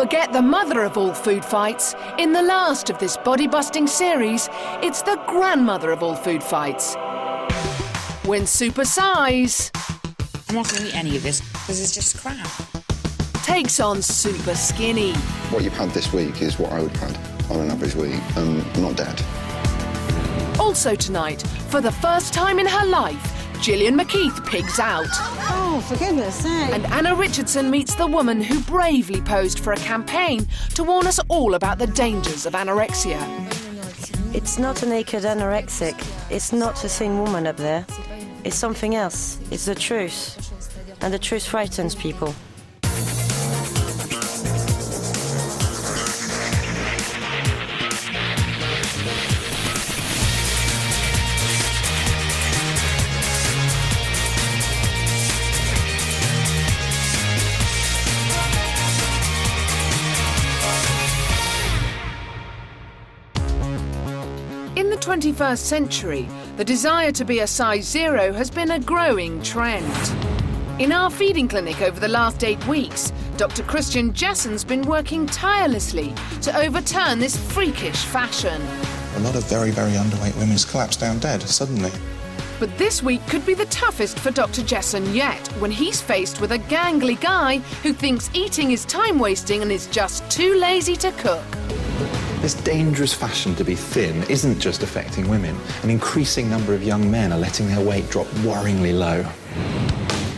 Forget the mother of all food fights. In the last of this body-busting series, it's the grandmother of all food fights. When Supersize... I'm not going to eat any of this because it's just crap. ...takes on Superskinny. What you've had this week is what I would have had on an average week, and I'm not dead. Also tonight, for the first time in her life, Gillian McKeith pigs out. Oh, for goodness sake. And Anna Richardson meets the woman who bravely posed for a campaign to warn us all about the dangers of anorexia. It's not a naked anorexic. It's not a thin woman up there. It's something else. It's the truth. And the truth frightens people. In the 21st century, the desire to be a size 0 has been a growing trend. In our feeding clinic over the last 8 weeks, Dr. Christian Jessen's been working tirelessly to overturn this freakish fashion. A lot of very, very underweight women's collapsed down dead suddenly. But this week could be the toughest for Dr. Jessen yet, when he's faced with a gangly guy who thinks eating is time-wasting and is just too lazy to cook. This dangerous fashion to be thin isn't just affecting women. An increasing number of young men are letting their weight drop worryingly low.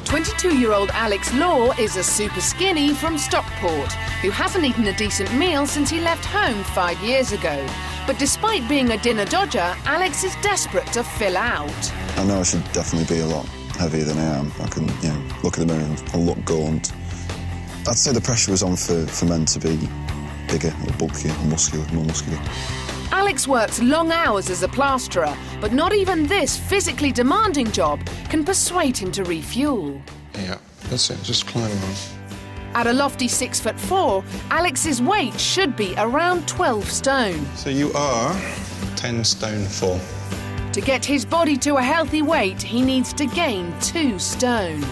22-year-old Alex Law is a super skinny from Stockport who hasn't eaten a decent meal since he left home 5 years ago. But despite being a dinner dodger, Alex is desperate to fill out. I know I should definitely be a lot heavier than I am. I can, look in the mirror and look gaunt. I'd say the pressure was on for men to be bigger or bulkier or more muscular. Alex works long hours as a plasterer, but not even this physically demanding job can persuade him to refuel. Yeah, that's it, just climb on. At a lofty 6'4", Alex's weight should be around 12 stone. So you are 10 stone 4. To get his body to a healthy weight, he needs to gain 2 stone.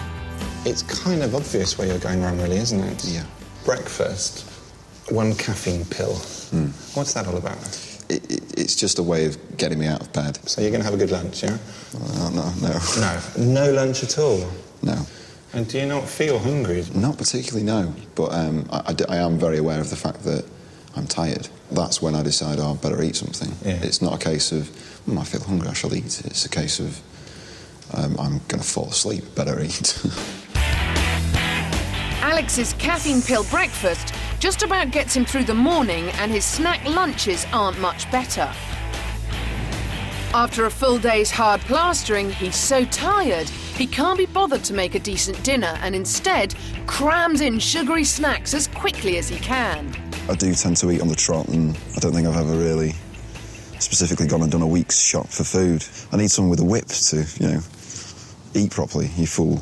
It's kind of obvious where you're going wrong, really, isn't it? Yeah. Breakfast, 1 caffeine pill. What's that all about? It's just a way of getting me out of bed. So you're going to have a good lunch, yeah? No. No lunch at all? No. And do you not feel hungry? Not particularly, no. But I am very aware of the fact that I'm tired. That's when I decide, I better eat something. Yeah. It's not a case of, I feel hungry, I shall eat. It's a case of, I'm going to fall asleep, better eat. Alex's caffeine pill breakfast just about gets him through the morning, and his snack lunches aren't much better. After a full day's hard plastering, he's so tired he can't be bothered to make a decent dinner and instead crams in sugary snacks as quickly as he can. I do tend to eat on the trot, and I don't think I've ever really specifically gone and done a week's shop for food. I need someone with a whip to, eat properly, you fool.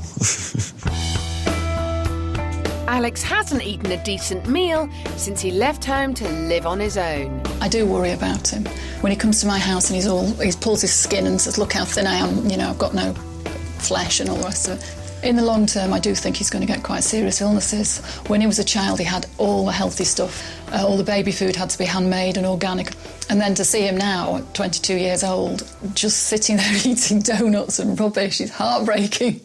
Alex hasn't eaten a decent meal since he left home to live on his own. I do worry about him. When he comes to my house and he pulls his skin and says, look how thin I am, I've got no flesh and all the rest of it. In the long term, I do think he's going to get quite serious illnesses. When he was a child, he had all the healthy stuff. All the baby food had to be handmade and organic. And then to see him now, at 22 years old, just sitting there eating donuts and rubbish is heartbreaking.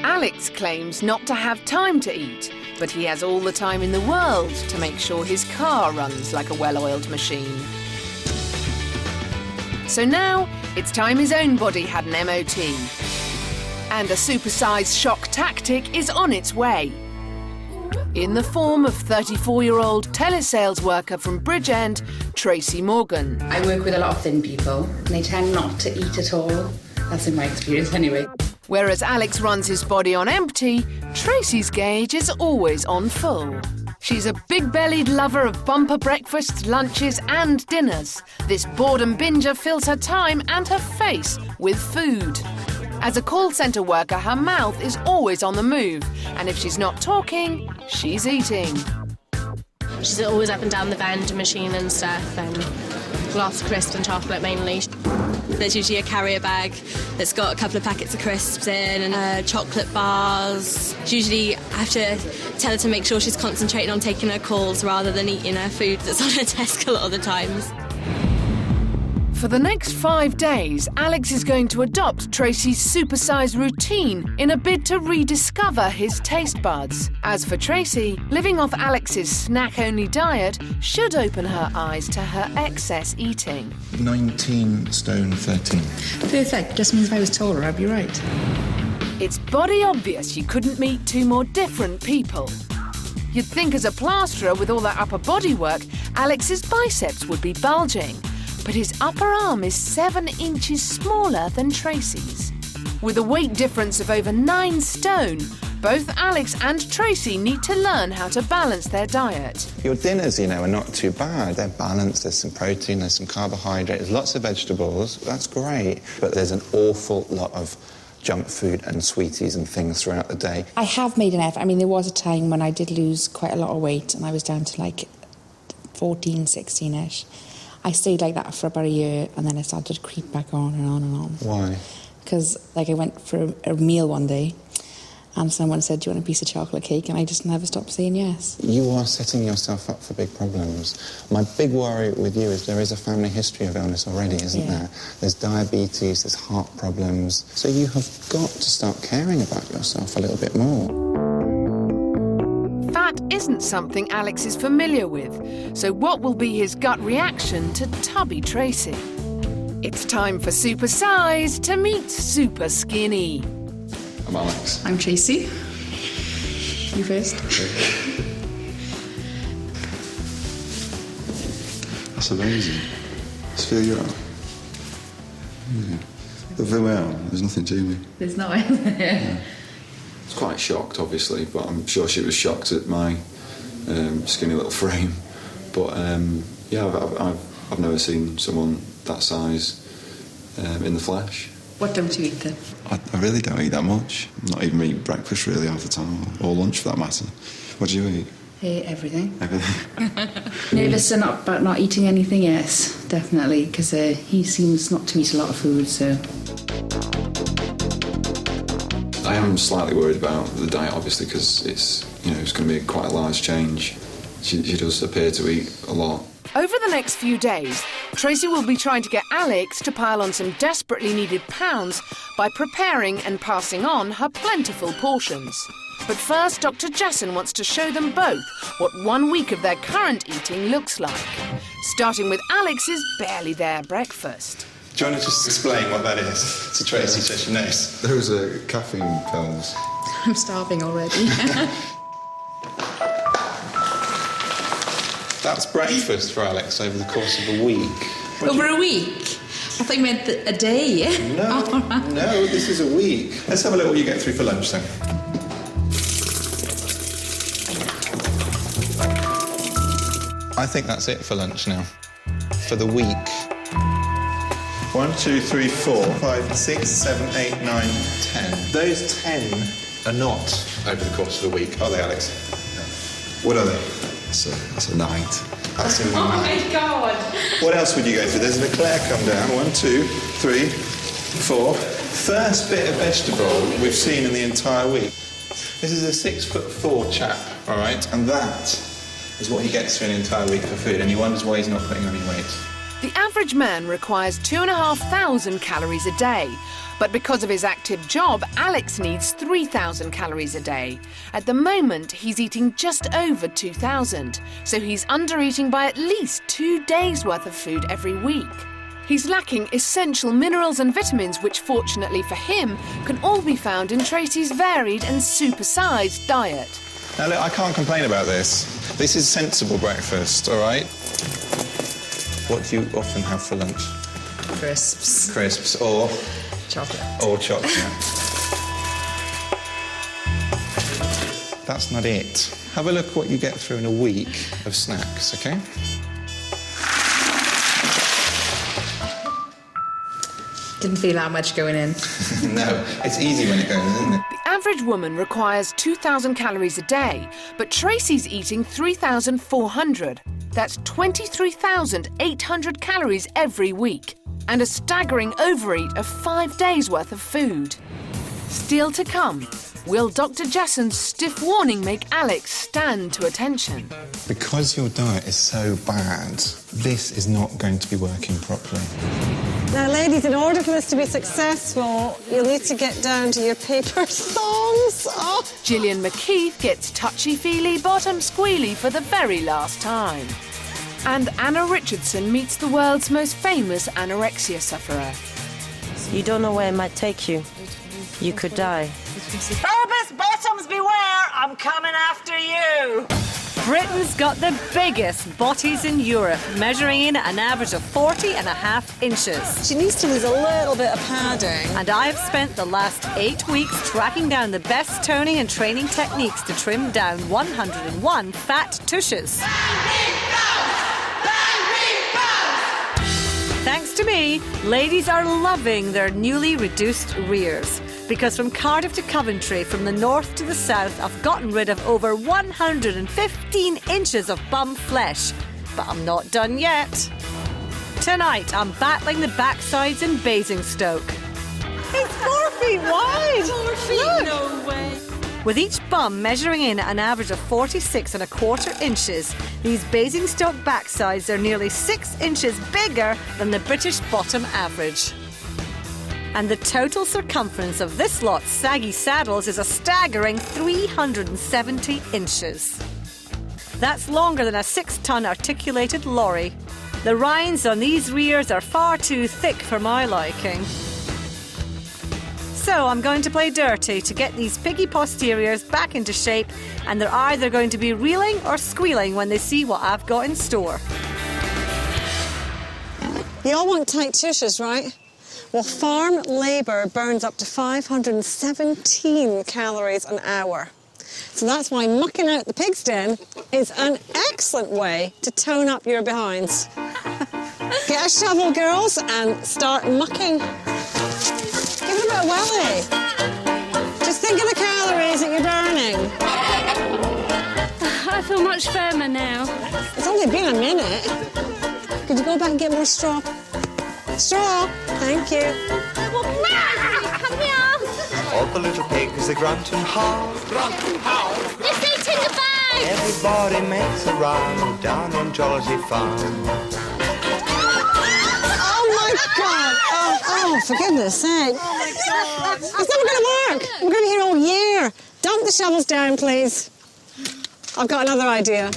Alex claims not to have time to eat, but he has all the time in the world to make sure his car runs like a well-oiled machine. So now, it's time his own body had an MOT. And a Supersize shock tactic is on its way. In the form of 34-year-old telesales worker from Bridgend, Tracy Morgan. I work with a lot of thin people, and they tend not to eat at all. That's in my experience anyway. Whereas Alex runs his body on empty, Tracy's gauge is always on full. She's a big-bellied lover of bumper breakfasts, lunches and dinners. This boredom binger fills her time and her face with food. As a call centre worker, her mouth is always on the move, and if she's not talking, she's eating. She's always up and down the vending machine and stuff, and lots of crisps and chocolate mainly. There's usually a carrier bag that's got a couple of packets of crisps in and chocolate bars. Usually I have to tell her to make sure she's concentrating on taking her calls rather than eating her food that's on her desk a lot of the times. For the next 5 days, Alex is going to adopt Tracy's Supersize routine in a bid to rediscover his taste buds. As for Tracy, living off Alex's snack-only diet should open her eyes to her excess eating. 19 stone 13. Perfect. Just means if I was taller, I'd be right. It's body obvious you couldn't meet two more different people. You'd think as a plasterer with all that upper body work, Alex's biceps would be bulging. But his upper arm is 7 inches smaller than Tracy's. With a weight difference of over 9 stone, both Alex and Tracy need to learn how to balance their diet. Your dinners, you know, are not too bad. They're balanced, there's some protein, there's some carbohydrate, there's lots of vegetables. That's great. But there's an awful lot of junk food and sweeties and things throughout the day. I have made an effort. I mean, there was a time when I did lose quite a lot of weight and I was down to like 14, 16-ish. I stayed like that for about a year and then I started to creep back on and on and on. Why? Because like I went for a meal one day and someone said, do you want a piece of chocolate cake? And I just never stopped saying yes. You are setting yourself up for big problems. My big worry with you is there is a family history of illness already, isn't there? There's diabetes, there's heart problems. So you have got to start caring about yourself a little bit more. Fat isn't something Alex is familiar with, so what will be his gut reaction to tubby Tracy? It's time for Supersize to meet Superskinny. I'm Alex. I'm Tracy. You first. That's amazing. Just feel you out. The feel me out. There's nothing to me. There's no way. I was quite shocked, obviously, but I'm sure she was shocked at my skinny little frame. But yeah, I've never seen someone that size in the flesh. What don't you eat then? I really don't eat that much. Not even eat breakfast really half the time, or lunch for that matter. What do you eat? Everything. Everything. Nervous about not eating anything? Yes, definitely, because he seems not to eat a lot of food, so... I am slightly worried about the diet, obviously, because it's going to be quite a large change. She does appear to eat a lot. Over the next few days, Tracy will be trying to get Alex to pile on some desperately needed pounds by preparing and passing on her plentiful portions. But first, Dr. Jessen wants to show them both what 1 week of their current eating looks like, starting with Alex's barely there breakfast. Do you want to just explain what that is to Tracy so she knows? Those are caffeine pills. I'm starving already. That's breakfast for Alex over the course of a week. Over a week? I thought you meant a day. No, this is a week. Let's have a look what you get through for lunch then. I think that's it for lunch now. For the week. 1, 2, 3, 4, 5, 6, 7, 8, 9, 10. Those 10 are not over the course of the week, are they, Alex? No. What are they? That's a night. That's in the Oh night. my God! What else would you go through? There's an eclair come down. 1, 2, 3, 4. First bit of vegetable we've seen in the entire week. This is a 6'4" chap, all right? And that is what he gets through an entire week for food, and he wonders why he's not putting on any weight. The average man requires 2,500 calories a day, but because of his active job, Alex needs 3,000 calories a day. At the moment, he's eating just over 2,000, so he's under-eating by at least 2 days' worth of food every week. He's lacking essential minerals and vitamins, which fortunately for him, can all be found in Tracy's varied and supersized diet. Now look, I can't complain about this. This is sensible breakfast, all right? What do you often have for lunch? Crisps. Crisps or? Chocolate. Or chocolate. That's not it. Have a look what you get through in a week of snacks, OK? Didn't feel that much going in. No, it's easy when it goes in, isn't it? The average woman requires 2,000 calories a day, but Tracy's eating 3,400. That's 23,800 calories every week. and a staggering overeat of 5 days' worth of food. Still to come, will Dr. Jessen's stiff warning make Alex stand to attention? Because your diet is so bad, this is not going to be working properly. Now, ladies, in order for this to be successful, you'll need to get down to your paper thongs. Oh. Gillian McKeith gets touchy-feely, bottom squealy for the very last time. And Anna Richardson meets the world's most famous anorexia sufferer. You don't know where it might take you. You could die. Bulbous bottoms beware! I'm coming after you! Britain's got the biggest botties in Europe, measuring in an average of 40.5 inches. She needs to lose a little bit of padding. And I've spent the last 8 weeks tracking down the best toning and training techniques to trim down 101 fat tushes. Thanks to me, ladies are loving their newly reduced rears. Because from Cardiff to Coventry, from the north to the south, I've gotten rid of over 115 inches of bum flesh. But I'm not done yet. Tonight, I'm battling the backsides in Basingstoke. It's 4 feet wide! 4 feet? Look. No way. With each bum measuring in an average of 46.25 inches, these Basingstoke backsides are nearly 6 inches bigger than the British bottom average. And the total circumference of this lot's saggy saddles is a staggering 370 inches. That's longer than a 6-ton articulated lorry. The rinds on these rears are far too thick for my liking. So I'm going to play dirty to get these piggy posteriors back into shape, and they're either going to be reeling or squealing when they see what I've got in store. You all want tight tushes, right? Well, farm labour burns up to 517 calories an hour. So that's why mucking out the pig's den is an excellent way to tone up your behinds. Get a shovel, girls, and start mucking. Give it a bit of welly. Just think of the calories that you're burning. I feel much firmer now. It's only been a minute. Could you go back and get more straw? Straw, thank you. Come here. All the little pigs are grunting hard. Grunting hard. Let's eat in the bag. Everybody makes a round down on Jollity Farm. Oh my God! Oh, for goodness sake! Oh my God! It's never going to work. We're going to be here all year. Dump the shovels down, please. I've got another idea.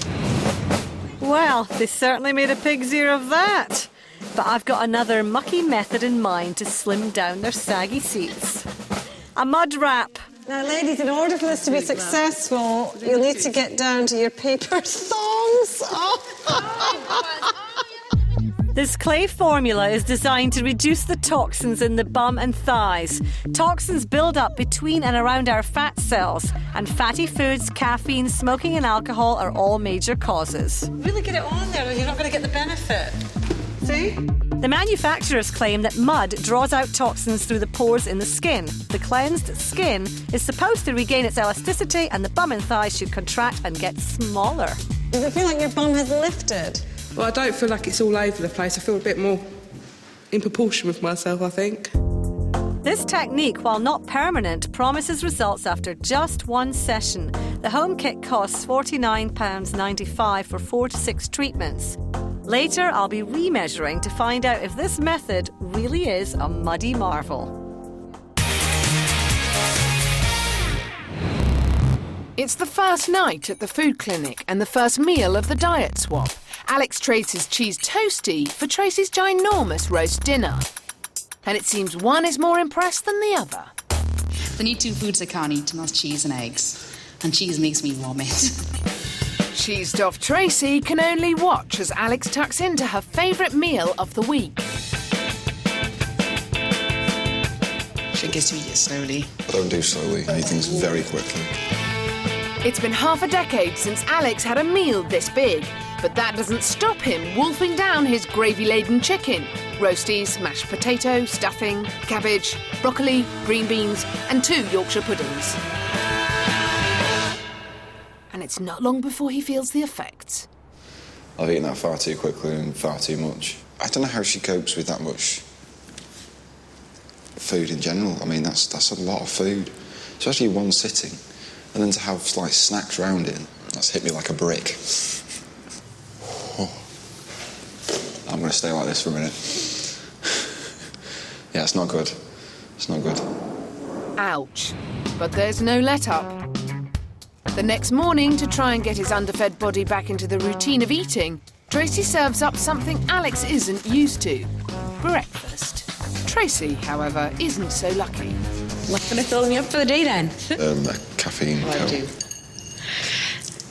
Well, they certainly made a pig's ear of that. But I've got another mucky method in mind to slim down their saggy seats. A mud wrap. Now, ladies, in order for this to be successful, you'll need to get down to your paper thongs. Oh. This clay formula is designed to reduce the toxins in the bum and thighs. Toxins build up between and around our fat cells, and fatty foods, caffeine, smoking and alcohol are all major causes. Really get it on there, or you're not going to get the benefit. See? The manufacturers claim that mud draws out toxins through the pores in the skin. The cleansed skin is supposed to regain its elasticity, and the bum and thighs should contract and get smaller. Does it feel like your bum has lifted? Well, I don't feel like it's all over the place. I feel a bit more in proportion with myself, I think. This technique, while not permanent, promises results after just one session. The home kit costs £49.95 for 4 to 6 treatments. Later, I'll be remeasuring to find out if this method really is a muddy marvel. It's the first night at the food clinic and the first meal of the diet swap. Alex trades his cheese toasty for Tracy's ginormous roast dinner. And it seems one is more impressed than the other. The only 2 foods I can't eat, and that's cheese and eggs. And cheese makes me vomit. Cheesed off Tracy can only watch as Alex tucks into her favourite meal of the week. She gets to eat it slowly. I don't do slowly. I eat things very quickly. It's been half a decade since Alex had a meal this big, but that doesn't stop him wolfing down his gravy-laden chicken, roasties, mashed potato, stuffing, cabbage, broccoli, green beans, and 2 Yorkshire puddings. And it's not long before he feels the effects. I've eaten that far too quickly and far too much. I don't know how she copes with that much food in general. I mean, that's a lot of food, especially one sitting. And then to have, like, snacks round it, that's hit me like a brick. Oh. I'm going to stay like this for a minute. Yeah, it's not good. It's not good. Ouch. But there's no let-up. The next morning, to try and get his underfed body back into the routine of eating, Tracy serves up something Alex isn't used to. Breakfast. Tracy, however, isn't so lucky. What's going to fill me up for the day, then? A caffeine pill.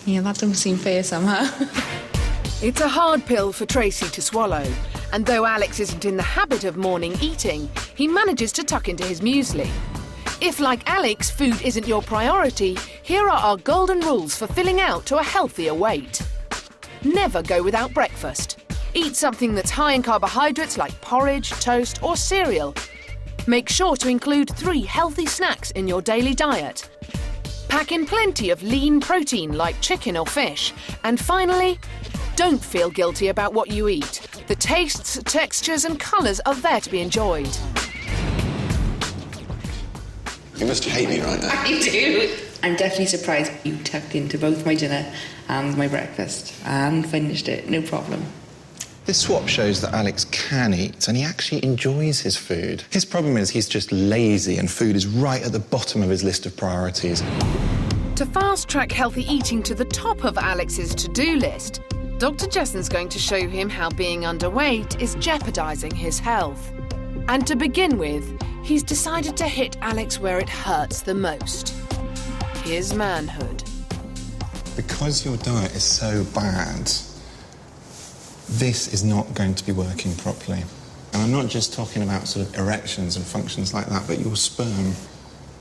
Yeah, that doesn't seem fair somehow. It's a hard pill for Tracy to swallow. And though Alex isn't in the habit of morning eating, he manages to tuck into his muesli. If, like Alex, food isn't your priority, here are our golden rules for filling out to a healthier weight. Never go without breakfast. Eat something that's high in carbohydrates like porridge, toast or cereal. Make sure to include 3 healthy snacks in your daily diet. Pack in plenty of lean protein like chicken or fish. And finally, don't feel guilty about what you eat. The tastes, textures and colours are there to be enjoyed. You must hate me right now. I do. I'm definitely surprised you tucked into both my dinner and my breakfast and finished it, no problem. This swap shows that Alex can eat and he actually enjoys his food. His problem is he's just lazy and food is right at the bottom of his list of priorities. To fast-track healthy eating to the top of Alex's to-do list, Dr. Jessen's going to show him how being underweight is jeopardising his health. And to begin with, he's decided to hit Alex where it hurts the most. His manhood. Because your diet is so bad, this is not going to be working properly. And I'm not just talking about sort of erections and functions like that, but your sperm.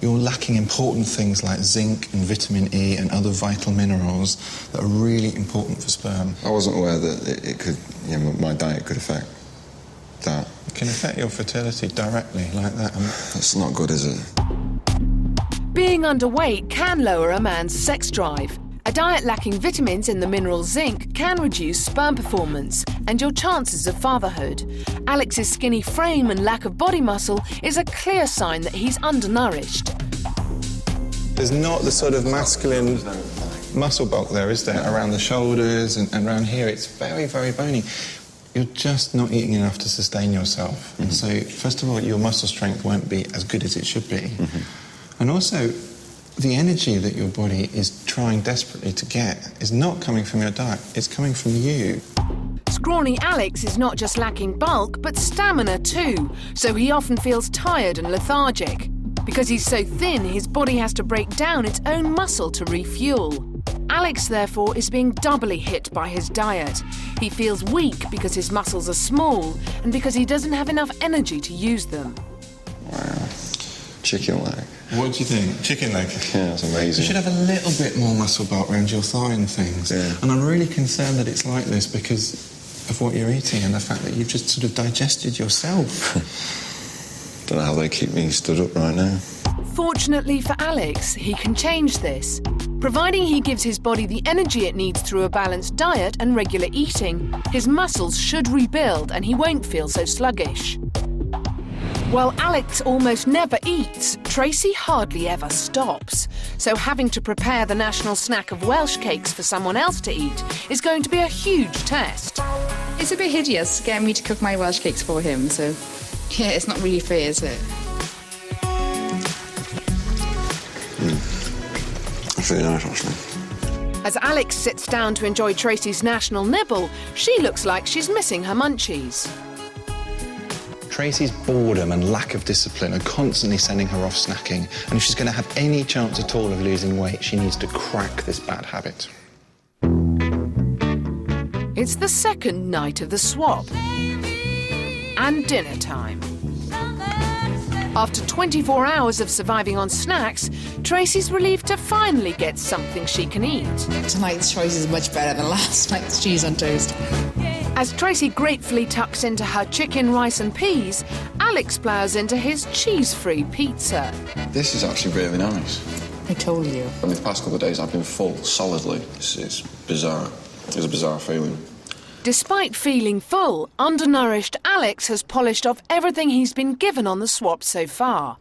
You're lacking important things like zinc and vitamin E and other vital minerals that are really important for sperm. I wasn't aware that it could, my diet could affect that. It can affect your fertility directly, like that. That's not good, is it? Being underweight can lower a man's sex drive. A diet lacking vitamins in the mineral zinc can reduce sperm performance and your chances of fatherhood. Alex's skinny frame and lack of body muscle is a clear sign that he's undernourished. There's not the sort of masculine muscle bulk there, is there? Around the shoulders and around here, it's very, very bony. You're just not eating enough to sustain yourself. And so, first of all, your muscle strength won't be as good as it should be. And also, the energy that your body is trying desperately to get is not coming from your diet, it's coming from you. Scrawny Alex is not just lacking bulk, but stamina too, so he often feels tired and lethargic. Because he's so thin, his body has to break down its own muscle to refuel. Alex, therefore, is being doubly hit by his diet. He feels weak because his muscles are small and because he doesn't have enough energy to use them. Wow. Chicken leg. What do you think? Chicken leg? Yeah, that's amazing. You should have a little bit more muscle bulk around your thigh and things. Yeah. And I'm really concerned that it's like this because of what you're eating and the fact that you've just sort of digested yourself. Don't know how they keep me stood up right now. Fortunately for Alex, he can change this. Providing he gives his body the energy it needs through a balanced diet and regular eating, his muscles should rebuild and he won't feel so sluggish. While Alex almost never eats, Tracy hardly ever stops. So having to prepare the national snack of Welsh cakes for someone else to eat is going to be a huge test. It's a bit hideous getting me to cook my Welsh cakes for him, so yeah, it's not really fair, is it? That's really nice, actually. As Alex sits down to enjoy Tracy's national nibble, she looks like she's missing her munchies. Tracy's boredom and lack of discipline are constantly sending her off snacking, and if she's going to have any chance at all of losing weight, she needs to crack this bad habit. It's the second night of the swap. And dinner time. After 24 hours of surviving on snacks, Tracy's relieved to finally get something she can eat. Tonight's choice is much better than last night's cheese on toast. As Tracy gratefully tucks into her chicken, rice and peas, Alex plows into his cheese-free pizza. This is actually really nice. I told you. In the past couple of days, I've been full, solidly. It's bizarre. It's a bizarre feeling. Despite feeling full, undernourished Alex has polished off everything he's been given on the swap so far.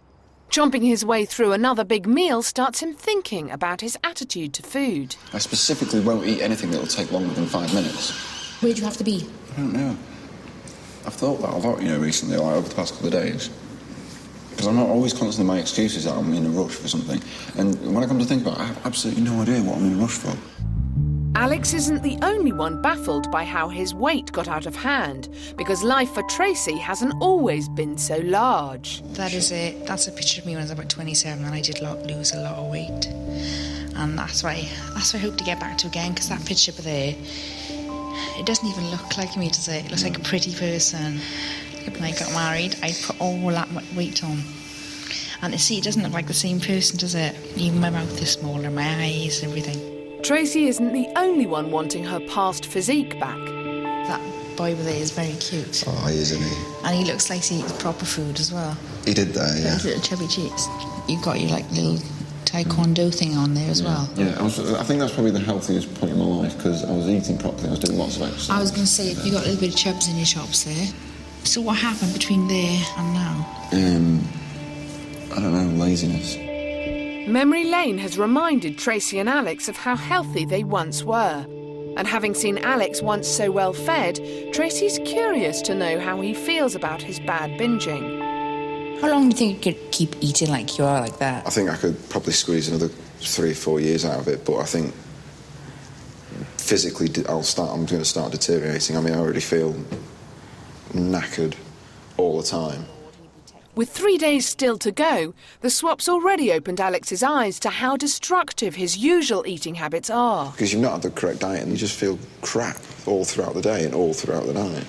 Chomping his way through another big meal starts him thinking about his attitude to food. I specifically won't eat anything that'll take longer than 5 minutes. Where'd you have to be? I don't know. I've thought that a lot, recently, like over the past couple of days. Because I'm not always constantly my excuses that I'm in a rush for something. And when I come to think about it, I have absolutely no idea what I'm in a rush for. Alex isn't the only one baffled by how his weight got out of hand, because life for Tracy hasn't always been so large. That's a picture of me when I was about 27 and I did lose a lot of weight. And that's what I hope to get back to again, because that picture over there, it doesn't even look like me, does it? It looks like a pretty person. When I got married, I put all that weight on. And it doesn't look like the same person, does it? Even my mouth is smaller, my eyes, everything. Tracy isn't the only one wanting her past physique back. That boy over there is very cute. Oh, he is, isn't he? And he looks like he eats proper food as well. He did that, yeah. His little chubby cheeks. You've got your little taekwondo thing on there as well. Yeah, I think that's probably the healthiest point in my life, because I was eating properly, I was doing lots of exercise. I was going to say, you've got a little bit of chubs in your chops there. So what happened between there and now? I don't know, laziness. Memory lane has reminded Tracy and Alex of how healthy they once were. And having seen Alex once so well fed, Tracy's curious to know how he feels about his bad binging. How long do you think you could keep eating like you are like that? I think I could probably squeeze another 3 or 4 years out of it, but I think physically I'm going to start deteriorating. I mean, I already feel knackered all the time. With 3 days still to go, the swap's already opened Alex's eyes to how destructive his usual eating habits are. Because you've not had the correct diet and you just feel crap all throughout the day and all throughout the night.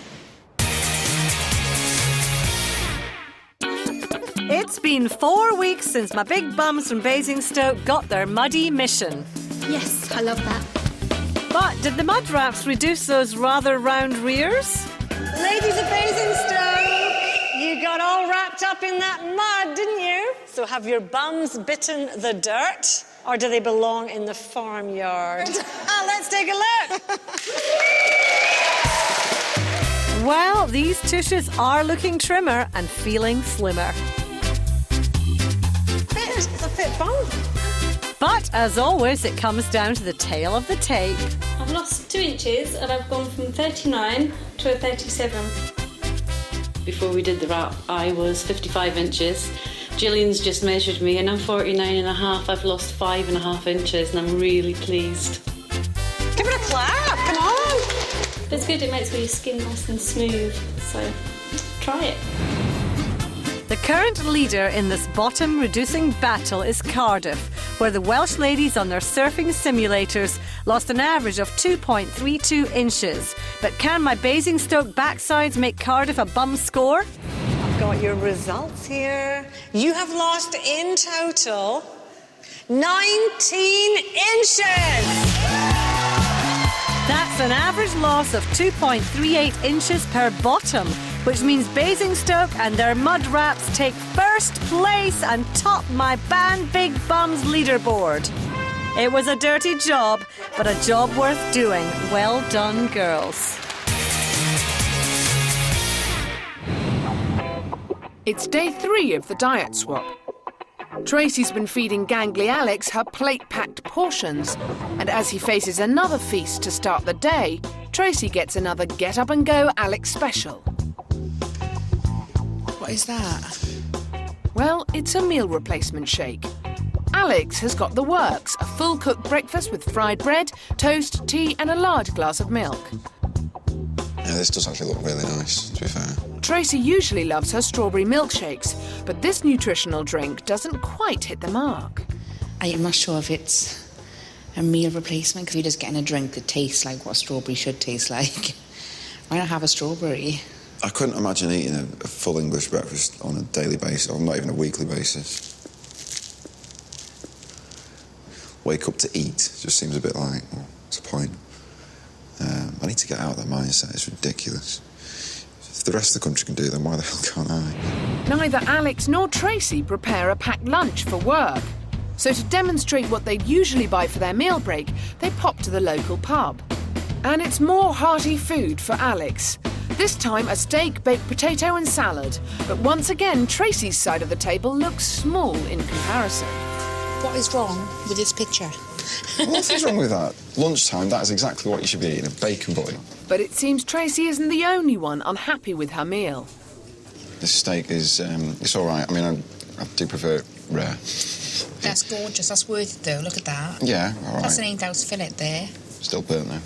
It's been 4 weeks since my big bums from Basingstoke got their muddy mission. Yes, I love that. But did the mud wraps reduce those rather round rears? Ladies of Basingstoke, you got all wrapped up in that mud, didn't you? So have your bums bitten the dirt, or do they belong in the farmyard? Let's take a look. Well, these tushes are looking trimmer and feeling slimmer. It's a fit bum. But as always, it comes down to the tail of the tape. I've lost 2 inches and I've gone from 39 to a 37. Before we did the wrap, I was 55 inches. Gillian's just measured me and I'm 49 and a half. I've lost 5.5 inches and I'm really pleased. Give it a clap, come on. It's good, it makes your skin nice and smooth, so try it. The current leader in this bottom-reducing battle is Cardiff, where the Welsh ladies on their surfing simulators lost an average of 2.32 inches. But can my Basingstoke backsides make Cardiff a bum score? I've got your results here. You have lost in total 19 inches. That's an average loss of 2.38 inches per bottom, which means Basingstoke and their mud wraps take first place and top my Band Big Bums leaderboard. It was a dirty job, but a job worth doing. Well done, girls. It's day 3 of the diet swap. Tracy's been feeding gangly Alex her plate-packed portions, and as he faces another feast to start the day, Tracy gets another get-up-and-go Alex special. What is that? Well, it's a meal replacement shake. Alex has got the works, a full-cooked breakfast with fried bread, toast, tea and a large glass of milk. Yeah, this does actually look really nice, to be fair. Tracy usually loves her strawberry milkshakes, but this nutritional drink doesn't quite hit the mark. I'm not sure if it's a meal replacement, because you're just getting a drink that tastes like what strawberry should taste like. Why not have a strawberry? I couldn't imagine eating a full English breakfast on a daily basis, or not even a weekly basis. Wake up to eat just seems a bit like, well, what's the point? I need to get out of that mindset, it's ridiculous. If the rest of the country can do it, then why the hell can't I? Neither Alex nor Tracy prepare a packed lunch for work. So to demonstrate what they'd usually buy for their meal break, they pop to the local pub. And it's more hearty food for Alex. This time a steak, baked potato and salad. But once again, Tracy's side of the table looks small in comparison. What is wrong with this picture? Nothing's wrong with that. Lunchtime, that is exactly what you should be eating, a bacon butty. But it seems Tracy isn't the only one unhappy with her meal. This steak is, it's all right. I mean, I do prefer it rare. That's gorgeous. That's worth it, though. Look at that. Yeah, all right. That's an 8-ounce fillet there. Still burnt, though.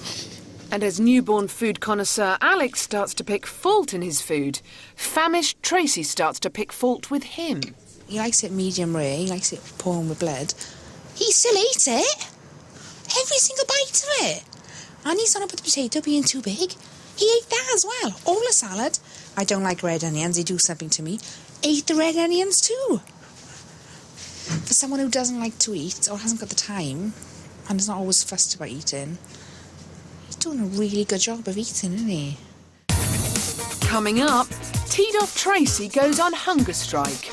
And as newborn food connoisseur, Alex starts to pick fault in his food. Famished Tracy starts to pick fault with him. He likes it medium rare. He likes it pouring with blood. He still eats it. Every single bite of it. And he's on about the potato being too big. He ate that as well. All the salad. I don't like red onions. They do something to me. Ate the red onions too. For someone who doesn't like to eat or hasn't got the time and is not always fussed about eating, he's doing a really good job of eating, isn't he? Coming up, teed-off Tracy goes on hunger strike.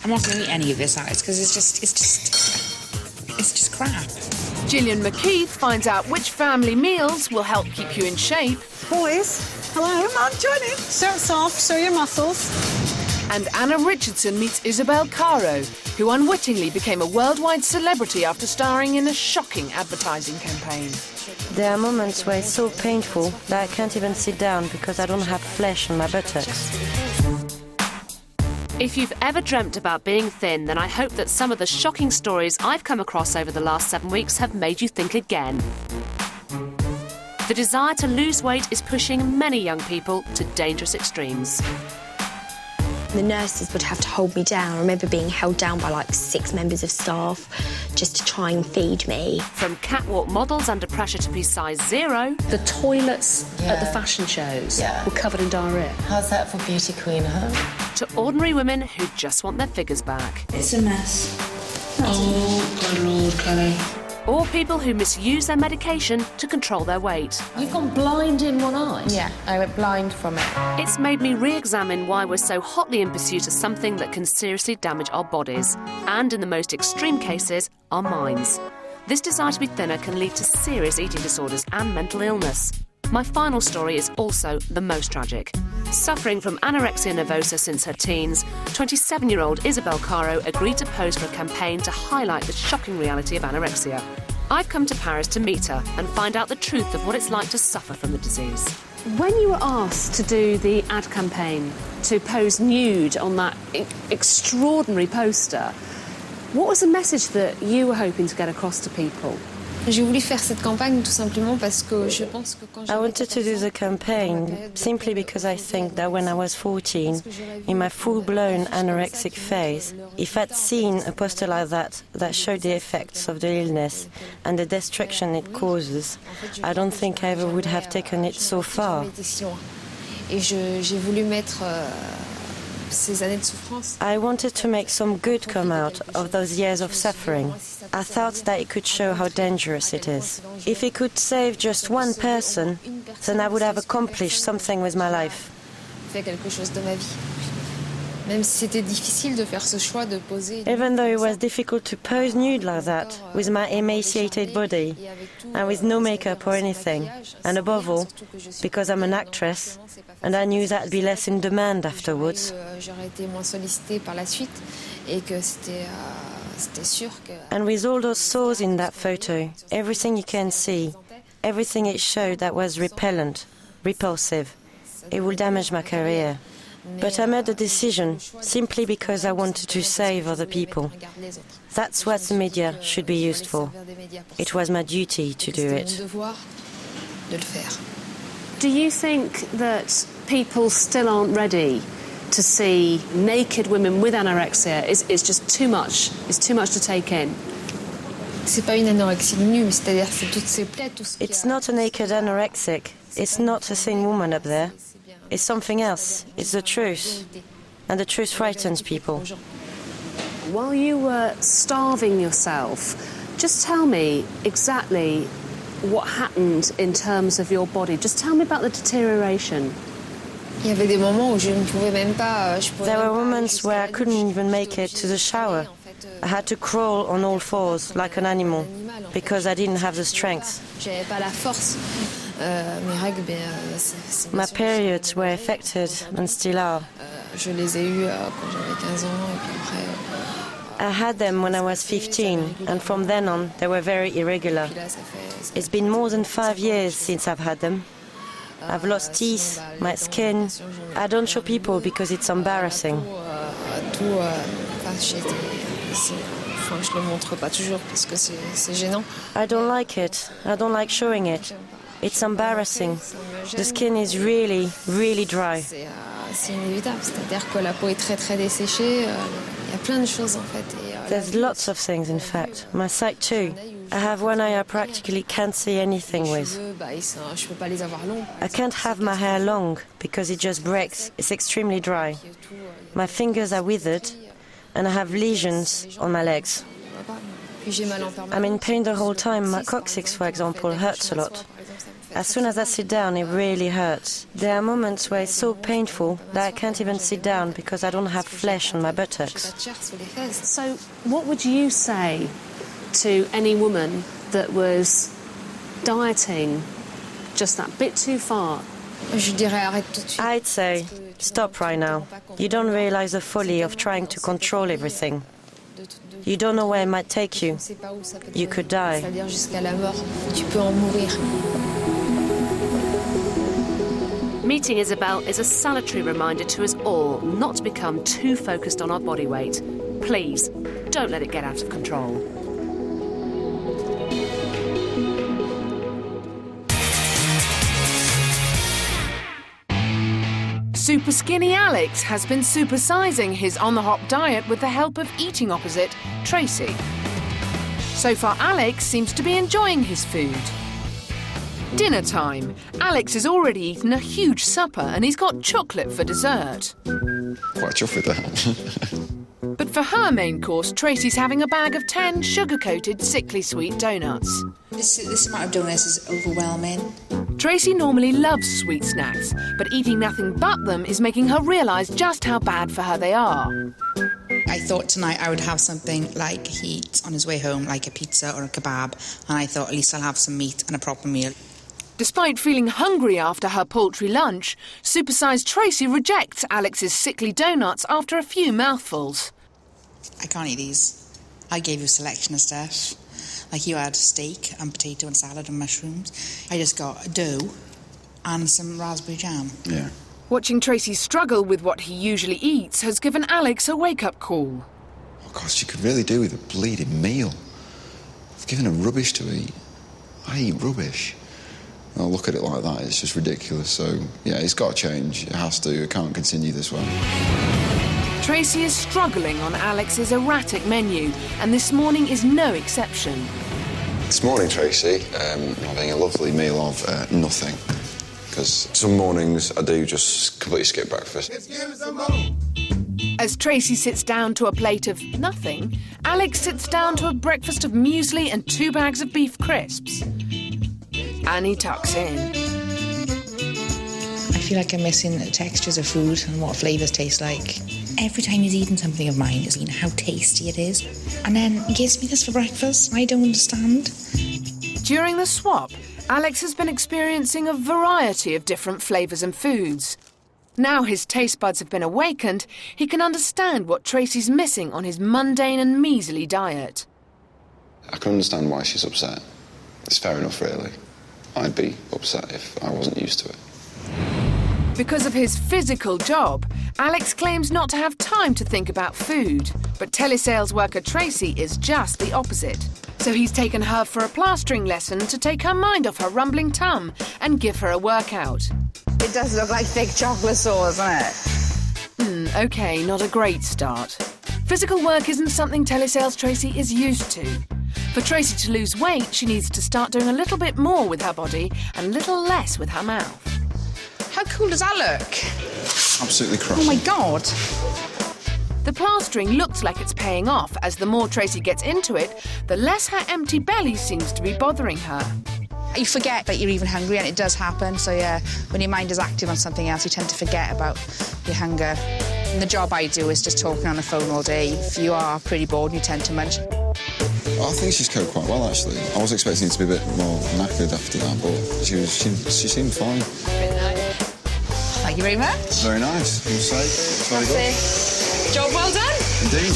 I'm not going to eat any of this, Alex, because it's just crap. Gillian McKeith finds out which family meals will help keep you in shape. Boys, hello, come on, join in. Start soft, show your muscles. And Anna Richardson meets Isabel Caro, who unwittingly became a worldwide celebrity after starring in a shocking advertising campaign. There are moments where it's so painful that I can't even sit down because I don't have flesh on my buttocks. If you've ever dreamt about being thin, then I hope that some of the shocking stories I've come across over the last 7 weeks have made you think again. The desire to lose weight is pushing many young people to dangerous extremes. The nurses would have to hold me down. I remember being held down by like 6 members of staff just to try and feed me. From catwalk models under pressure to be size 0. The toilets at the fashion shows were covered in diarrhea. How's that for beauty queen, huh? To ordinary women who just want their figures back. It's a mess. Oh, good Lord, Kelly. Or people who misuse their medication to control their weight. You've gone blind in one eye? Yeah, I went blind from it. It's made me re-examine why we're so hotly in pursuit of something that can seriously damage our bodies, and in the most extreme cases, our minds. This desire to be thinner can lead to serious eating disorders and mental illness. My final story is also the most tragic. Suffering from anorexia nervosa since her teens, 27-year-old Isabel Caro agreed to pose for a campaign to highlight the shocking reality of anorexia. I've come to Paris to meet her and find out the truth of what it's like to suffer from the disease. When you were asked to do the ad campaign, to pose nude on that extraordinary poster, what was the message that you were hoping to get across to people? I wanted to do the campaign simply because I think that when I was 14, in my full-blown anorexic phase, if I'd seen a poster like that showed the effects of the illness and the destruction it causes, I don't think I ever would have taken it so far. I wanted to make some good come out of those years of suffering. I thought that it could show how dangerous it is. If it could save just one person, then I would have accomplished something with my life. Even though it was difficult to pose nude like that, with my emaciated body, and with no makeup or anything, and above all, because I'm an actress, and I knew that'd be less in demand afterwards. And with all those sores in that photo, everything you can see, everything it showed that was repellent, repulsive, it will damage my career. But I made the decision simply because I wanted to save other people. That's what the media should be used for. It was my duty to do it. Do you think that people still aren't ready to see naked women with anorexia? Is just too much? It's too much to take in? It's not a naked anorexic. It's not a thin woman up there. It's something else. It's the truth. And the truth frightens people. While you were starving yourself, just tell me exactly what happened in terms of your body. Just tell me about the deterioration. There were moments where I couldn't even make it to the shower. I had to crawl on all fours like an animal because I didn't have the strength. My periods were affected and still are. I had them when I was 15, and from then on they were very irregular. It's been more than 5 years since I've had them. I've lost teeth, my skin. I don't show people because it's embarrassing. I don't like it. I don't like showing it. It's embarrassing. The skin is really, really dry. There's lots of things, in fact. My sight too. I have one eye I practically can't see anything with. I can't have my hair long because it just breaks. It's extremely dry. My fingers are withered and I have lesions on my legs. I'm in pain the whole time. My coccyx, for example, hurts a lot. As soon as I sit down, it really hurts. There are moments where it's so painful that I can't even sit down because I don't have flesh on my buttocks. So what would you say to any woman that was dieting just that bit too far? I'd say, stop right now. You don't realize the folly of trying to control everything. You don't know where it might take you. You could die. Meeting Isabel is a salutary reminder to us all not to become too focused on our body weight. Please, don't let it get out of control. Super skinny Alex has been supersizing his on-the-hop diet with the help of eating opposite, Tracy. So far, Alex seems to be enjoying his food. Dinner time. Alex has already eaten a huge supper and he's got chocolate for dessert. Quite chuffed with that. But for her main course, Tracy's having a bag of 10 sugar-coated, sickly sweet donuts. This amount of donuts is overwhelming. Tracy normally loves sweet snacks, but eating nothing but them is making her realise just how bad for her they are. I thought tonight I would have something like he eats on his way home, like a pizza or a kebab, and I thought at least I'll have some meat and a proper meal. Despite feeling hungry after her poultry lunch, Supersize Tracy rejects Alex's sickly donuts after a few mouthfuls. I can't eat these. I gave you a selection of stuff. Like you had steak and potato and salad and mushrooms. I just got a dough and some raspberry jam. Yeah. Watching Tracy struggle with what he usually eats has given Alex a wake-up call. Oh, God, she could really do with a bleeding meal. I've given her rubbish to eat. I eat rubbish. And I'll look at it like that, it's just ridiculous. So, yeah, it's got to change. It has to. It can't continue this way. Tracy is struggling on Alex's erratic menu, and this morning is no exception. This morning, Tracy, I'm having a lovely meal of nothing. Because some mornings I do just completely skip breakfast. As Tracy sits down to a plate of nothing, Alex sits down to a breakfast of muesli and 2 bags of beef crisps. And he tucks in. I feel like I'm missing the textures of food and what flavours taste like. Every time he's eaten something of mine, he's seen how tasty it is. And then he gives me this for breakfast. I don't understand. During the swap, Alex has been experiencing a variety of different flavours and foods. Now his taste buds have been awakened, he can understand what Tracy's missing on his mundane and measly diet. I can understand why she's upset. It's fair enough, really. I'd be upset if I wasn't used to it. Because of his physical job, Alex claims not to have time to think about food. But telesales worker Tracy is just the opposite. So he's taken her for a plastering lesson to take her mind off her rumbling tum and give her a workout. It does look like thick chocolate sauce, doesn't it? OK, not a great start. Physical work isn't something telesales Tracy is used to. For Tracy to lose weight, she needs to start doing a little bit more with her body and a little less with her mouth. How cool does that look? Absolutely cracking. Oh, my God. The plastering looks like it's paying off, as the more Tracy gets into it, the less her empty belly seems to be bothering her. You forget that you're even hungry, and it does happen. So, yeah, when your mind is active on something else, you tend to forget about your hunger. And the job I do is just talking on the phone all day. If you are pretty bored, you tend to munch. I think she's coped quite well, actually. I was expecting her to be a bit more knackered after that, but she seemed fine. Thank you very much. Very nice. You say? It's very good. Job well done. Indeed.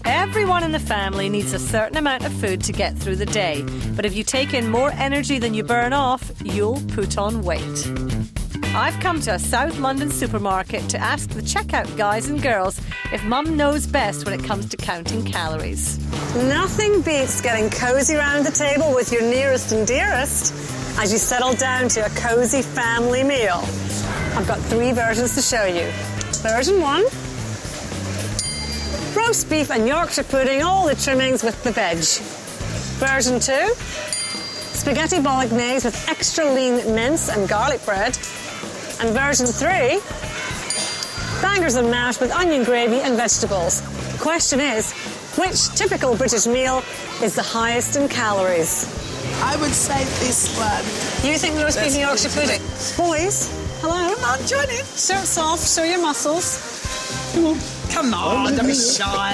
Everyone in the family needs a certain amount of food to get through the day. But if you take in more energy than you burn off, you'll put on weight. I've come to a South London supermarket to ask the checkout guys and girls if Mum knows best when it comes to counting calories. Nothing beats getting cosy around the table with your nearest and dearest as you settle down to a cosy family meal. I've got 3 versions to show you. Version 1, roast beef and Yorkshire pudding, all the trimmings with the veg. Version 2, spaghetti bolognese with extra lean mince and garlic bread. And version 3, bangers of mash with onion gravy and vegetables. The question is, which typical British meal is the highest in calories? I would say this one. You think the roast beef and Yorkshire pudding? Boys, hello. Come on, join in. Shirt off, show your muscles. Come on. Come on, don't be shy.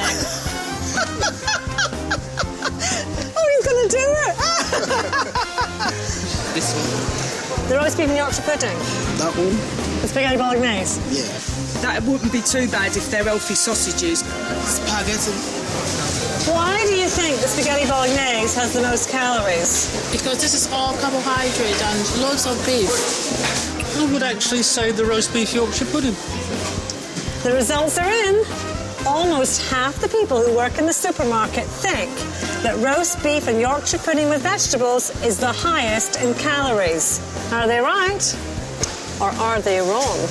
Oh, he's going to do it. This one. The roast beef and Yorkshire pudding. That one. The spaghetti bolognese. Yeah. That wouldn't be too bad if they're healthy sausages. Spaghetti. Why do you think the spaghetti bolognese has the most calories? Because this is all carbohydrate and loads of beef. I would actually say the roast beef Yorkshire pudding. The results are in. Almost half the people who work in the supermarket think that roast beef and Yorkshire pudding with vegetables is the highest in calories. Are they right? Or are they wrong?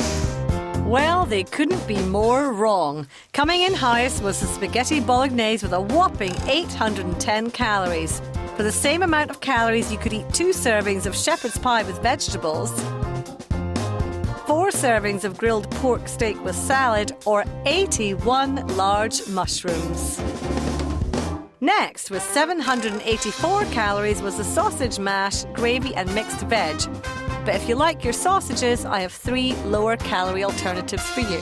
Well, they couldn't be more wrong. Coming in highest was the spaghetti bolognese with a whopping 810 calories. For the same amount of calories, you could eat 2 servings of shepherd's pie with vegetables, 4 servings of grilled pork steak with salad, or 81 large mushrooms. Next, with 784 calories, was the sausage mash, gravy and mixed veg. But if you like your sausages, I have 3 lower calorie alternatives for you.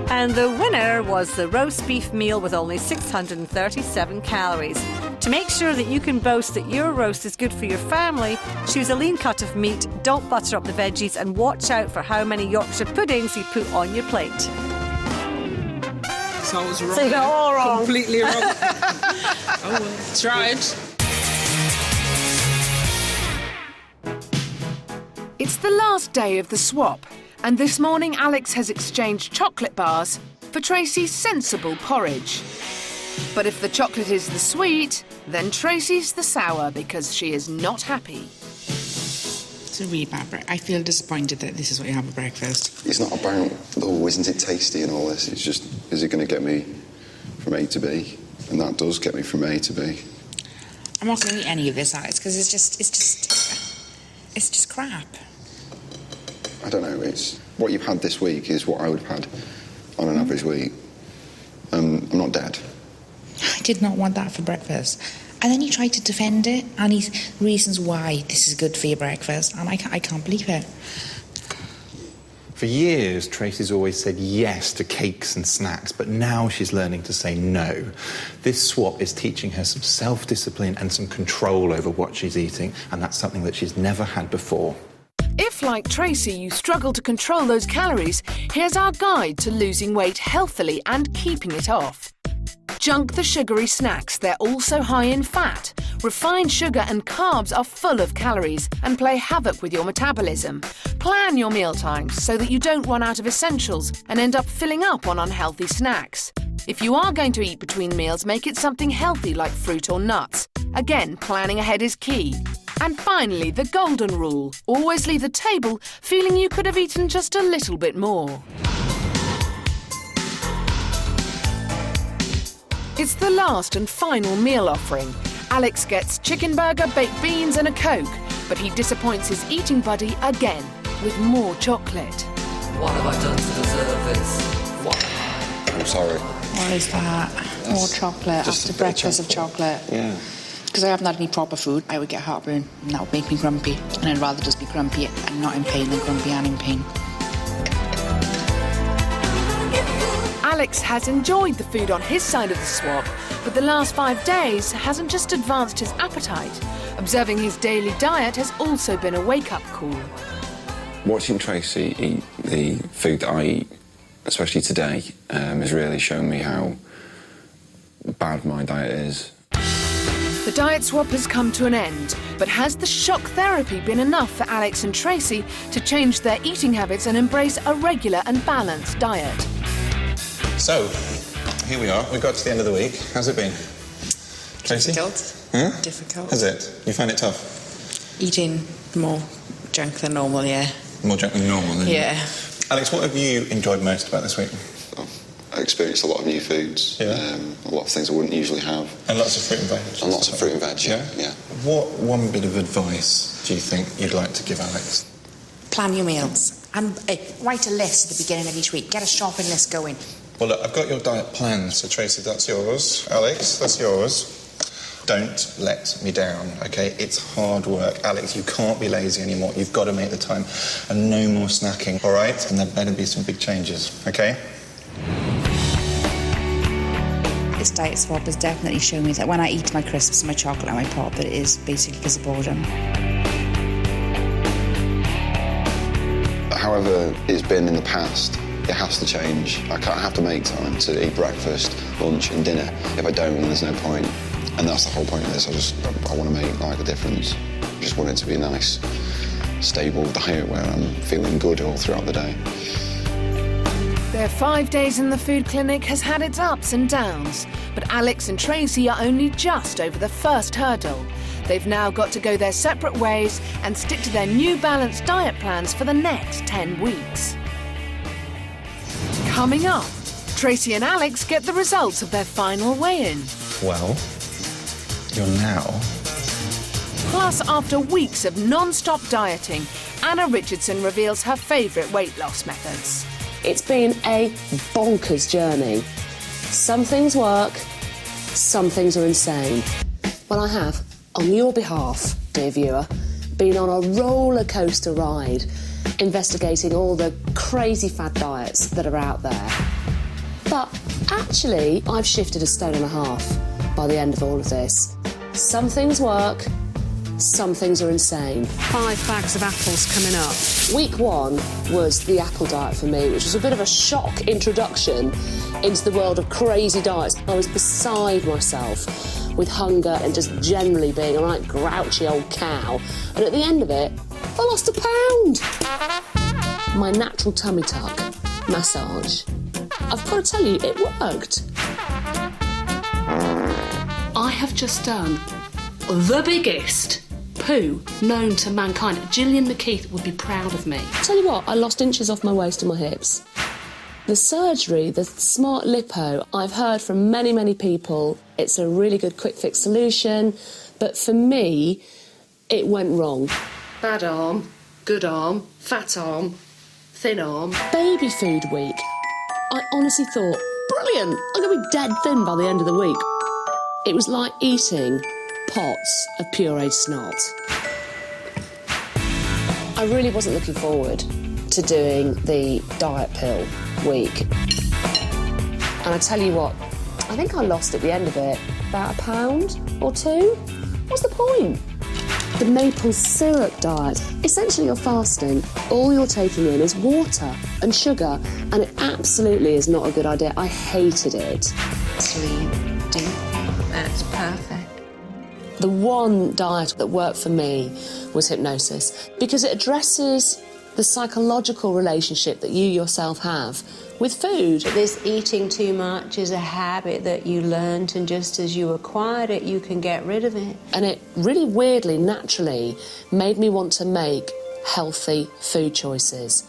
And the winner was the roast beef meal with only 637 calories. To make sure that you can boast that your roast is good for your family, choose a lean cut of meat, don't butter up the veggies, and watch out for how many Yorkshire puddings you put on your plate. So I was wrong. So you got all wrong. Completely wrong. Oh well. Tried. It's the last day of the swap, and this morning Alex has exchanged chocolate bars for Tracy's sensible porridge. But if the chocolate is the sweet, then Tracy's the sour because she is not happy. It's a really bad breakfast. I feel disappointed that this is what you have for breakfast. It's not about, oh, isn't it tasty and all this? It's just, is it going to get me from A to B? And that does get me from A to B. I'm not going to eat any of this, Alex, because it's just crap. I don't know, it's what you've had this week is what I would have had on an average week. I'm not dead. I did not want that for breakfast. And then you tried to defend it, and his reasons why this is good for your breakfast, and I can't believe it. For years, Tracy's always said yes to cakes and snacks, but now she's learning to say no. This swap is teaching her some self-discipline and some control over what she's eating, and that's something that she's never had before. If, like Tracy, you struggle to control those calories, here's our guide to losing weight healthily and keeping it off. Junk the sugary snacks, they're also high in fat. Refined sugar and carbs are full of calories and play havoc with your metabolism. Plan your meal times so that you don't run out of essentials and end up filling up on unhealthy snacks. If you are going to eat between meals, make it something healthy like fruit or nuts. Again, planning ahead is key. And finally, the golden rule. Always leave the table feeling you could have eaten just a little bit more. It's the last and final meal offering. Alex gets chicken burger, baked beans and a Coke, but he disappoints his eating buddy again with more chocolate. What have I done to deserve this? What? I'm sorry. What is that? More chocolate after breakfast of chocolate. Yeah. Because I haven't had any proper food, I would get heartburn, and that would make me grumpy. And I'd rather just be grumpy and not in pain than grumpy and in pain. Alex has enjoyed the food on his side of the swap, but the last 5 days hasn't just advanced his appetite. Observing his daily diet has also been a wake-up call. Watching Tracy eat the food that I eat, especially today, has really shown me how bad my diet is. The diet swap has come to an end, but has the shock therapy been enough for Alex and Tracy to change their eating habits and embrace a regular and balanced diet? So, here we are. We got to the end of the week. How's it been? Tracy? Difficult. Huh? Difficult. Has it? You find it tough? Eating more junk than normal, yeah. More junk than normal, then? Yeah. Alex, what have you enjoyed most about this week? I experienced a lot of new foods, a lot of things I wouldn't usually have. And lots of fruit and veg? And lots of fruit and veg, yeah. What one bit of advice do you think you'd like to give Alex? Plan your meals. And write a list at the beginning of each week. Get a shopping list going. Well, look, I've got your diet plan, so Tracy, that's yours. Alex, that's yours. Don't let me down, OK? It's hard work. Alex, you can't be lazy anymore. You've got to make the time. And no more snacking, all right? And there better be some big changes, OK? This diet swap has definitely shown me that when I eat my crisps and my chocolate and my pop, that it is basically because of boredom. However it's been in the past, it has to change. I have to make time to eat breakfast, lunch and dinner. If I don't, then there's no point. And that's the whole point of this. I want to make a difference. I just want it to be a nice, stable diet where I'm feeling good all throughout the day. Their 5 days in the food clinic has had its ups and downs, but Alex and Tracy are only just over the first hurdle. They've now got to go their separate ways and stick to their new balanced diet plans for the next 10 weeks. Coming up, Tracy and Alex get the results of their final weigh-in. Well, you're now... Plus, after weeks of non-stop dieting, Anna Richardson reveals her favourite weight loss methods. It's been a bonkers journey. Some things work, some things are insane. Well, I have, on your behalf, dear viewer, been on a roller coaster ride, investigating all the crazy fad diets that are out there. But actually, I've shifted 1.5 stone by the end of all of this. Some things work, some things are insane. 5 bags of apples coming up. Week 1 was the apple diet for me, which was a bit of a shock introduction into the world of crazy diets. I was beside myself with hunger and just generally being a right grouchy old cow. And at the end of it, I lost 1 pound. My natural tummy tuck massage. I've got to tell you, it worked. I have just done the biggest poo known to mankind. Gillian McKeith would be proud of me. Tell you what, I lost inches off my waist and my hips. The surgery, the smart lipo, I've heard from many, many people, it's a really good quick fix solution, but for me, it went wrong. Bad arm, good arm, fat arm, thin arm. Baby food week. I honestly thought, brilliant, I'm going to be dead thin by the end of the week. It was like eating pots of pureed snot. I really wasn't looking forward to doing the diet pill week. And I tell you what, I think I lost at the end of it about 1 pound or 2. What's the point? The maple syrup diet. Essentially you're fasting. All you're taking in is water and sugar, and it absolutely is not a good idea. I hated it. Sleep, deep, that's perfect. The one diet that worked for me was hypnosis, because it addresses the psychological relationship that you yourself have with food. This eating too much is a habit that you learnt, and just as you acquired it, you can get rid of it. And it really weirdly, naturally, made me want to make healthy food choices.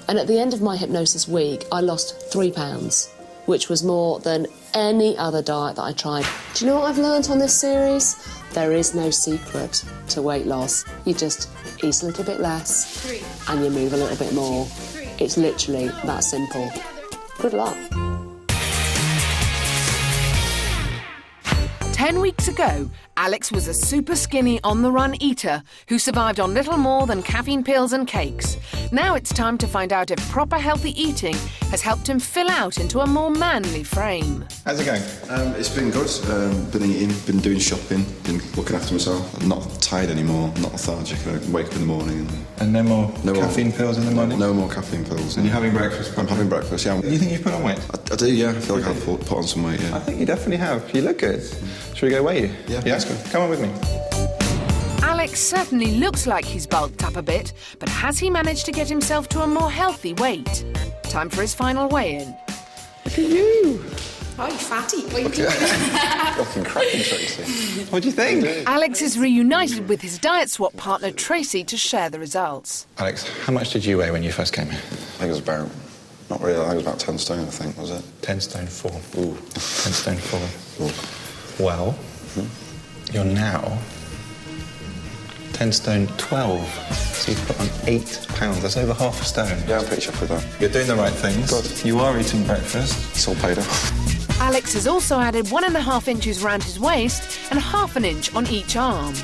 And at the end of my hypnosis week, I lost 3 pounds, which was more than any other diet that I tried. Do you know what I've learnt on this series? There is no secret to weight loss. You just eat a little bit less and you move a little bit more. It's literally that simple. Good luck. 10 weeks ago, Alex was a super skinny on-the-run eater who survived on little more than caffeine pills and cakes. Now it's time to find out if proper healthy eating has helped him fill out into a more manly frame. How's it going? It's been good. Been eating, been doing shopping, been looking after myself. I'm not tired anymore, not lethargic. I wake up in the morning and no more caffeine pills in the morning? No more caffeine pills. And you're having breakfast? I'm having breakfast, yeah. Do you think you've put on weight? I do, yeah. I feel like I've put on some weight, yeah. I think you definitely have. You look good. Should we go weigh you? Yeah, let's go. Come on with me. Alex certainly looks like he's bulked up a bit, but has he managed to get himself to a more healthy weight? Time for his final weigh-in. Look at you. Oh, you fatty. What are you doing? Looking cracking, Tracy. What do you think? Alex is reunited with his diet swap partner Tracy to share the results. Alex, how much did you weigh when you first came here? I think it was about, not really, I think it was about 10 stone, I think, was it? 10 stone 4. Ooh. 10 stone 4. Ooh. Well, you're now 10 stone 12. So you've put on 8 pounds. That's over half a stone. Yeah, I'm pretty chuffed with that. You're doing the right things. Good. You are eating breakfast. It's all paid off. Alex has also added 1.5 inches around his waist and 1/2 inch on each arm.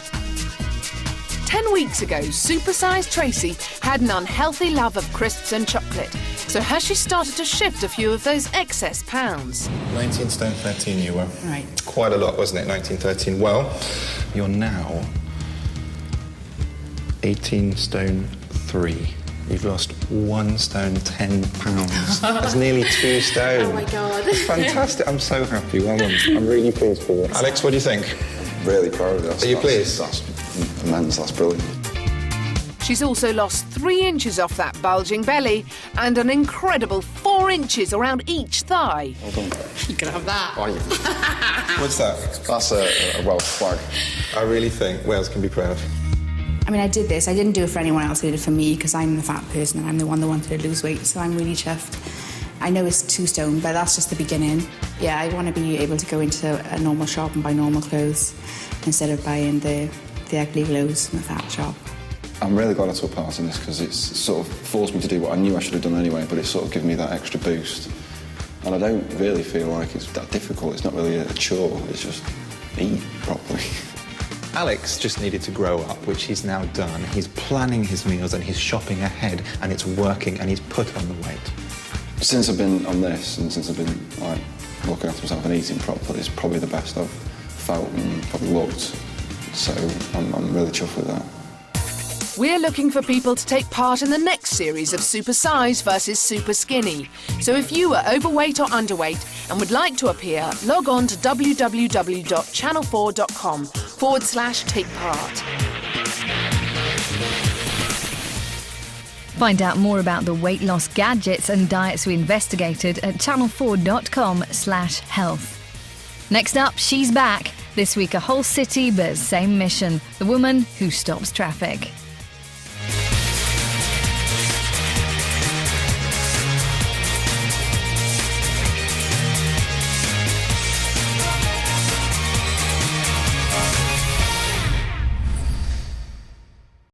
10 weeks ago, Supersize Tracy had an unhealthy love of crisps and chocolate. So has she started to shift a few of those excess pounds? 19 stone 13 you were. Right. Quite a lot, wasn't it, 19, 13? Well, you're now 18 stone 3. You've lost 1 stone 10 pounds. That's nearly 2 stone. Oh my God. Fantastic. I'm so happy. Well done. I'm really pleased for you. Alex, what do you think? Really proud of that. Are you pleased? That's immense. That's brilliant. She's also lost 3 inches off that bulging belly and an incredible 4 inches around each thigh. Well done. You can have that. Oh, yeah. What's that? That's a Welsh flag. I really think Wales can be proud. I mean, I did this. I didn't do it for anyone else. I did it for me because I'm the fat person and I'm the one that wanted to lose weight. So I'm really chuffed. I know it's 2 stone, but that's just the beginning. Yeah, I want to be able to go into a normal shop and buy normal clothes instead of buying the ugly clothes from the fat shop. I'm really glad I took part in this because it's sort of forced me to do what I knew I should have done anyway, but it's sort of given me that extra boost. And I don't really feel like it's that difficult. It's not really a chore. It's just eat properly. Alex just needed to grow up, which he's now done. He's planning his meals and he's shopping ahead, and it's working, and he's put on the weight. Since I've been on this, and since I've been like looking after myself and eating properly, it's probably the best I've felt and probably looked. So I'm really chuffed with that. We're looking for people to take part in the next series of Supersize versus Superskinny. So if you are overweight or underweight and would like to appear, log on to www.channel4.com/take part. Find out more about the weight loss gadgets and diets we investigated at channel4.com/health. Next up, she's back. This week, a whole city, but same mission. The woman who stops traffic.